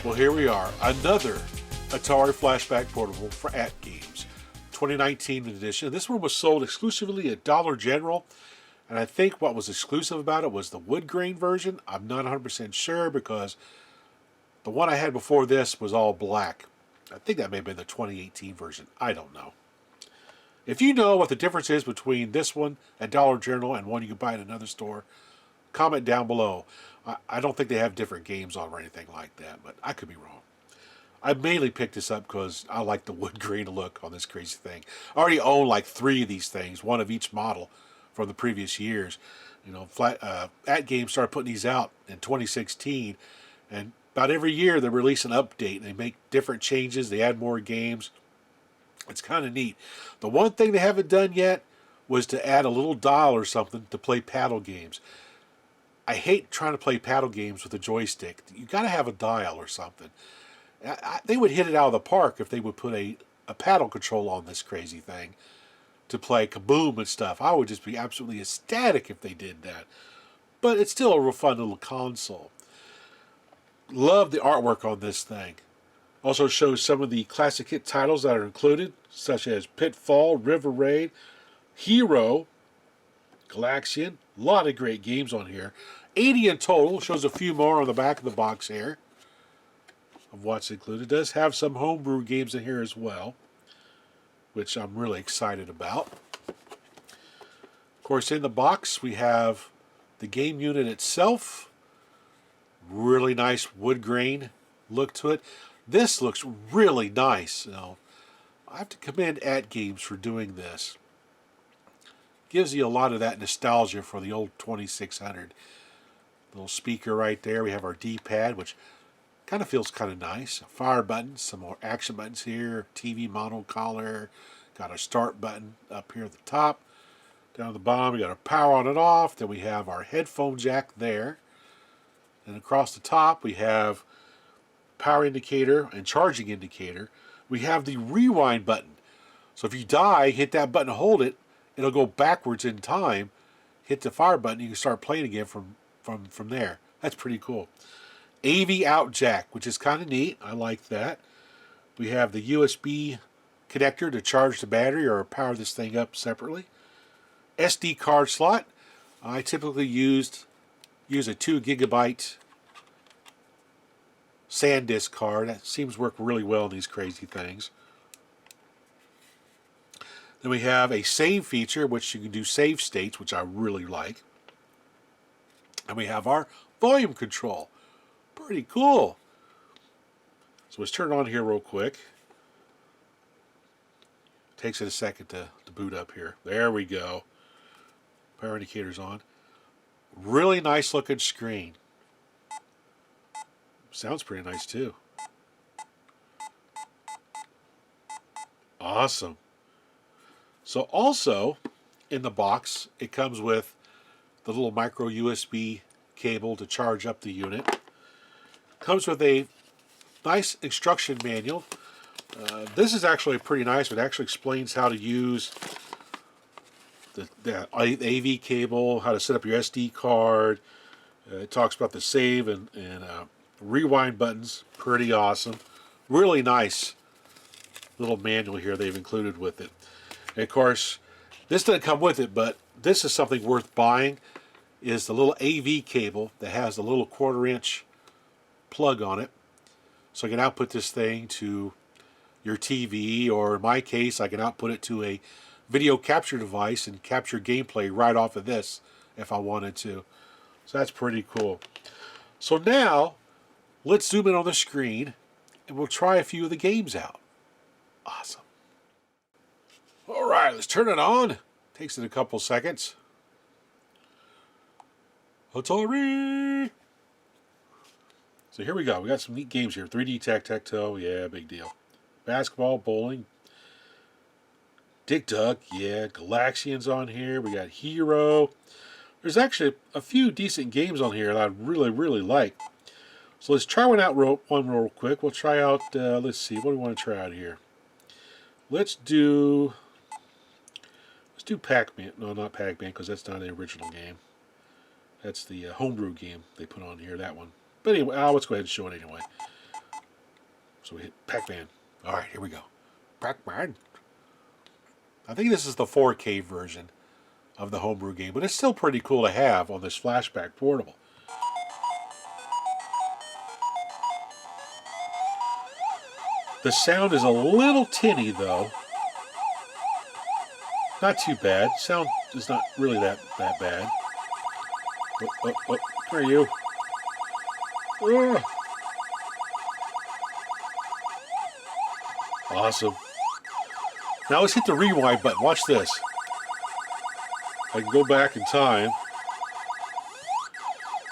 Well, here we are, another Atari Flashback Portable for At Games, 2019 edition. This one was sold exclusively at Dollar General, and I think what was exclusive about it was the wood grain version. I'm not 100% sure because the one I had before this was all black. I think that may have been the 2018 version. I don't know. If you know what the difference is between this one at Dollar General and one you can buy at another store, comment down below. I don't think they have different games on or anything like that, but I could be wrong. I mainly picked this up because I like the wood grain look on this crazy thing. I already own like 3 of these things, one of each model from the previous years. You know, At Games started putting these out in 2016, and about every year they release an update and they make different changes. They add more games. It's kind of neat. The one thing they haven't done yet was to add a little dial or something to play paddle games. I hate trying to play paddle games with a joystick. You got to have a dial or something. They would hit it out of the park if they would put a paddle control on this crazy thing to play kaboom and stuff. I would just be absolutely ecstatic if they did that. But it's still a real fun little console. Love the artwork on this thing. Also shows some of the classic hit titles that are included, such as Pitfall, River Raid, Hero, Galaxian. A lot of great games on here. 80 in total. Shows a few more on the back of the box here of what's included. It does have some homebrew games in here as well, which I'm really excited about. Of course, in the box we have the game unit itself. Really nice wood grain look to it. This looks really nice. You know, I have to commend At Games for doing this. Gives you a lot of that nostalgia for the old 2600. Little speaker right there. We have our dpad, which kind of feels kind of nice. A fire button, some more action buttons here. TV model collar. Got a start button up here at the top. Down at the bottom, we got our power on and off. Then we have our headphone jack there. And across the top, we have power indicator and charging indicator. We have the rewind button. So if you die, hit that button, hold it. It'll go backwards in time. Hit the fire button, you can start playing again from there. That's pretty cool. AV out jack, which is kind of neat. I like that. We have the USB connector to charge the battery or power this thing up separately. SD card slot. I typically use a 2 gigabyte SanDisk card. That seems to work really well in these crazy things. Then we have a save feature, which you can do save states, which I really like. And we have our volume control. Pretty cool. So let's turn it on here real quick. Takes it a second to boot up here. There we go. Power indicator's on. Really nice looking screen. Sounds pretty nice too. Awesome. So also in the box it comes with the little micro USB cable to charge up the unit. Comes with a nice instruction manual. This is actually pretty nice. It actually explains how to use the AV cable, how to set up your SD card. It talks about the save and rewind buttons. Pretty awesome. Really nice little manual here they've included with it. And of course, this doesn't come with it, but this is something worth buying, is the little AV cable that has a little 1/4 inch plug on it. So I can output this thing to your TV, or in my case, I can output it to a video capture device and capture gameplay right off of this if I wanted to. So that's pretty cool. So now, let's zoom in on the screen and we'll try a few of the games out. Awesome. Alright, let's turn it on. Takes it a couple seconds. Atari! So here we go. We got some neat games here. 3D tic-tac-toe, yeah, big deal. Basketball, bowling. Dig Dug, yeah. Galaxian's on here. We got Hero. There's actually a few decent games on here that I really, really like. So let's try one out real quick. We'll try out, let's see, what do we want to try out here? Let's do Pac-Man. No, not Pac-Man, because that's not the original game. That's the homebrew game they put on here, that one. But anyway, let's go ahead and show it anyway. So we hit Pac-Man. All right, here we go. Pac-Man. I think this is the 4K version of the homebrew game, but it's still pretty cool to have on this Flashback Portable. The sound is a little tinny, though. Not too bad. Sound is not really that bad. Oh, where are you? Oh. Awesome. Now let's hit the rewind button. Watch this. I can go back in time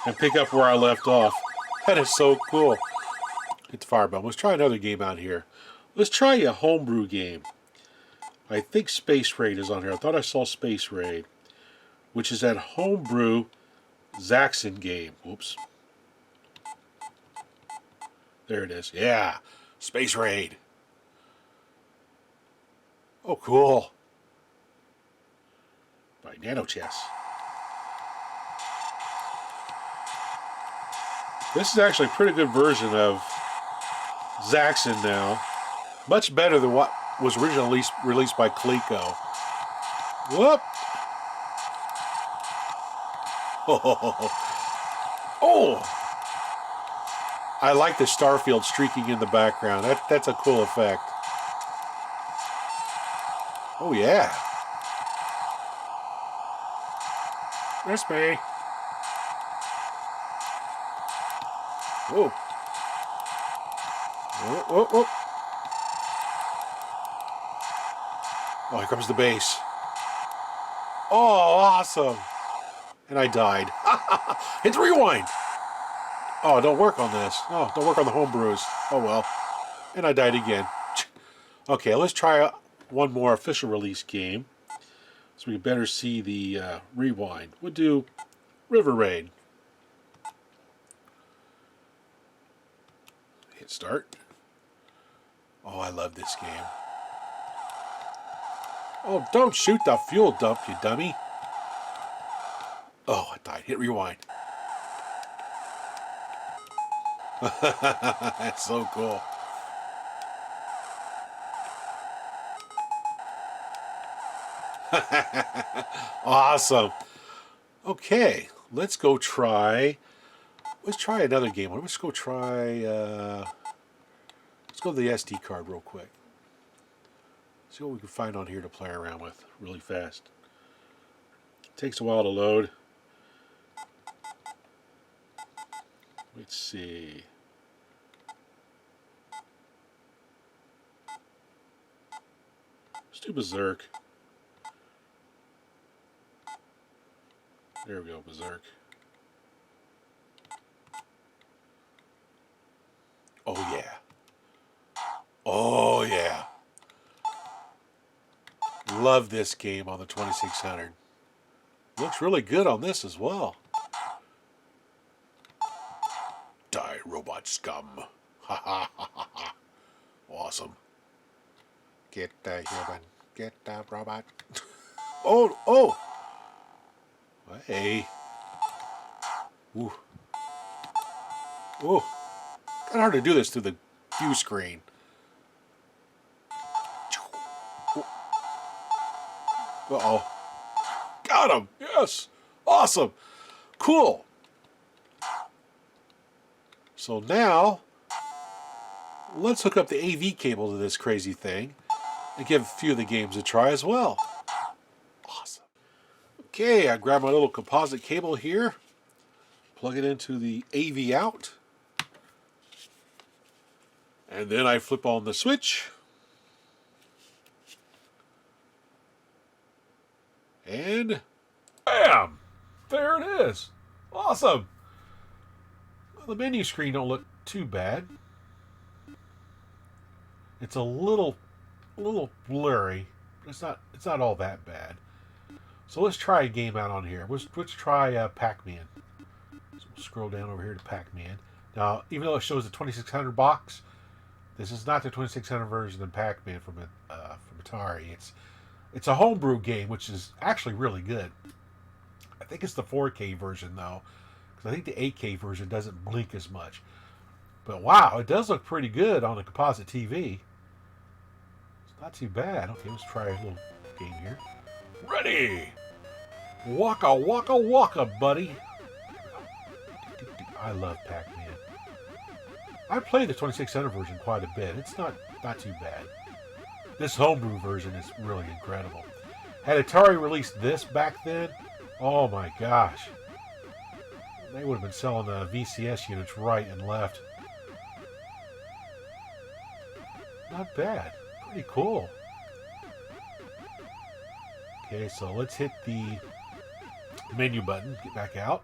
and pick up where I left off. That is so cool. Hit the fire button. Let's try another game out here. Let's try a homebrew game. I think Space Raid is on here. I thought I saw Space Raid, which is that homebrew Zaxxon game. Whoops. There it is. Yeah. Space Raid. Oh, cool. By NanoChess. This is actually a pretty good version of Zaxxon now. Much better than what was originally released by Coleco. Whoop! Oh! I like the Starfield streaking in the background. That's a cool effect. Oh yeah. That's me. Whoa. Whoa, whoa, whoa. Oh, here comes the base. Oh, awesome. And I died. Hit the rewind. Oh, don't work on this. Oh, don't work on the homebrews. Oh, well. And I died again. Okay, let's try one more official release game. So we better see the rewind. We'll do River Raid. Hit start. Oh, I love this game. Oh, don't shoot the fuel dump, you dummy. Oh, I died. Hit rewind. That's so cool. Awesome. Okay, let's go try. Let's try another game. Let's go try. Let's go to the SD card real quick. See what we can find on here to play around with really fast. Takes a while to load. Let's see. Let's do Berserk. There we go, Berserk. Oh yeah. Oh yeah. Love this game on the 2600. Looks really good on this as well. Die, robot scum. Ha ha ha ha ha. Awesome. Get the human. Get the robot. Oh, oh. Hey. Ooh. Ooh. Kind of hard to do this through the view screen. Uh-oh. Got him. Yes. Awesome. Cool. So now, let's hook up the AV cable to this crazy thing and give a few of the games a try as well. Awesome. Okay, I grab my little composite cable here, plug it into the AV out, and then I flip on the switch. And bam! There it is. Awesome. Well, the menu screen don't look too bad. It's a little blurry. It's not all that bad. So let's try a game out on here. Let's try Pac-Man. So we'll scroll down over here to Pac-Man. Now, even though it shows the 2600 box, this is not the 2600 version of Pac-Man from Atari. It's a homebrew game, which is actually really good. I think it's the 4K version, though, because I think the 8K version doesn't blink as much. But wow, it does look pretty good on a composite TV. It's not too bad. Okay, let's try a little game here. Ready! Waka waka waka, buddy. I love Pac-Man. I played the 2600 version quite a bit. It's not too bad. This homebrew version is really incredible. Had Atari released this back then, oh my gosh. They would have been selling VCS units right and left. Not bad. Pretty cool. Okay, so let's hit the menu button. Get back out.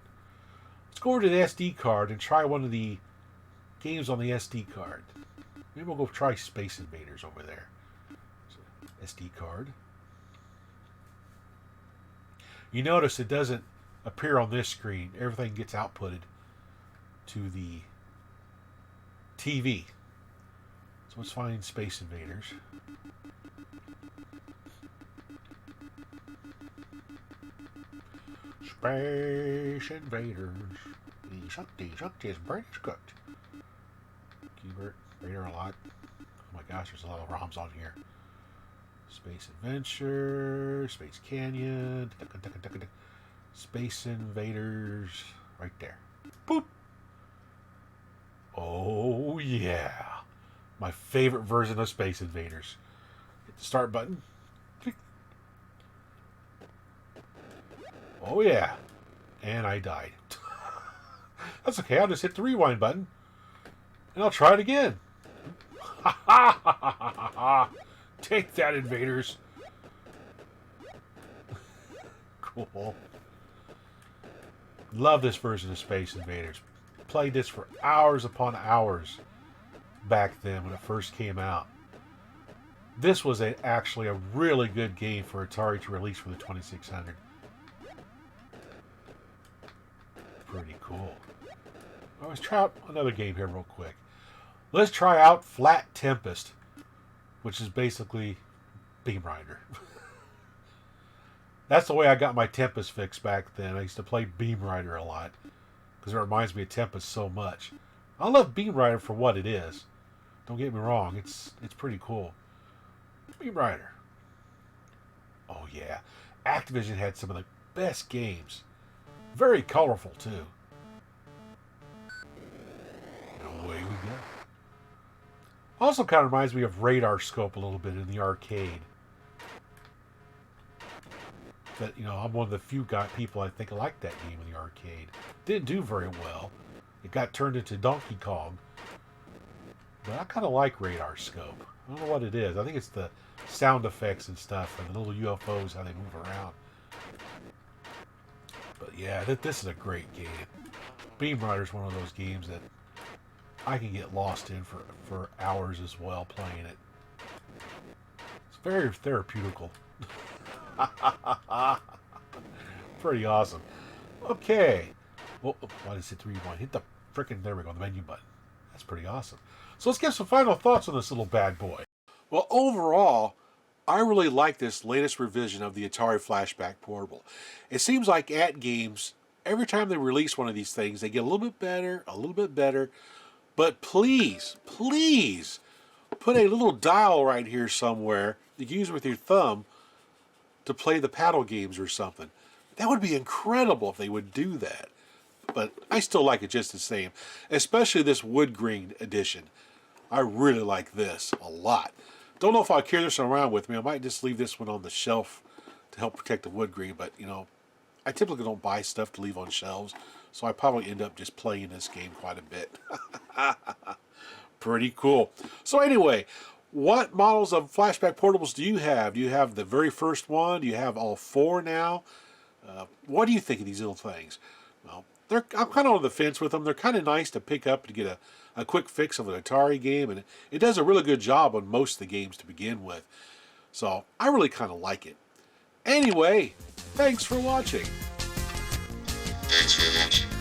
Let's go over to the SD card and try one of the games on the SD card. Maybe we'll go try Space Invaders over there. So, SD card. You notice it doesn't appear on this screen. Everything gets outputted to the TV. So let's find Space Invaders. Space Invaders. These British cooked. Keyword Raider a lot. Oh my gosh, there's a lot of ROMs on here. Space Adventure, Space Canyon, Space Invaders, right there. Boop. Oh yeah, my favorite version of Space Invaders. Hit the start button. Click. Oh yeah, and I died. That's okay. I'll just hit the rewind button, and I'll try it again. Ha ha ha ha ha! Take that, invaders. Cool. Love this version of Space Invaders. Played this for hours upon hours back then when it first came out. This was actually a really good game for Atari to release for the 2600. Pretty cool. Let's try out another game here real quick. Let's try out Flat Tempest, which is basically Beam Rider. That's the way I got my Tempest fix back then. I used to play Beam Rider a lot because it reminds me of Tempest so much. I love Beam Rider for what it is. Don't get me wrong, it's pretty cool. Beam Rider. Oh yeah, Activision had some of the best games. Very colorful too. And away we go. Also kind of reminds me of Radar Scope a little bit in the arcade. But, you know, I'm one of the few people I think like that game in the arcade. Didn't do very well. It got turned into Donkey Kong. But I kind of like Radar Scope. I don't know what it is. I think it's the sound effects and stuff and the little UFOs, how they move around. But yeah, this is a great game. Beam Rider is one of those games that I can get lost in for hours as well playing it. It's very therapeutical. Pretty awesome. Okay. Well, why did it hit the rewind? Hit the frickin', there we go, the menu button. That's pretty awesome. So let's get some final thoughts on this little bad boy. Well, overall, I really like this latest revision of the Atari Flashback Portable. It seems like at Games, every time they release one of these things, they get a little bit better. But please, please, put a little dial right here somewhere you can use with your thumb to play the paddle games or something. That would be incredible if they would do that. But I still like it just the same, especially this wood grain edition. I really like this a lot. Don't know if I'll carry this around with me. I might just leave this one on the shelf to help protect the wood grain, but you know, I typically don't buy stuff to leave on shelves, so I probably end up just playing this game quite a bit. Pretty cool. So anyway, what models of Flashback Portables do you have? Do you have the very first one? Do you have all four now? What do you think of these little things? Well, I'm kind of on the fence with them. They're kind of nice to pick up to get a quick fix of an Atari game, and it does a really good job on most of the games to begin with. So I really kind of like it. Anyway, thanks for watching. Thanks for watching.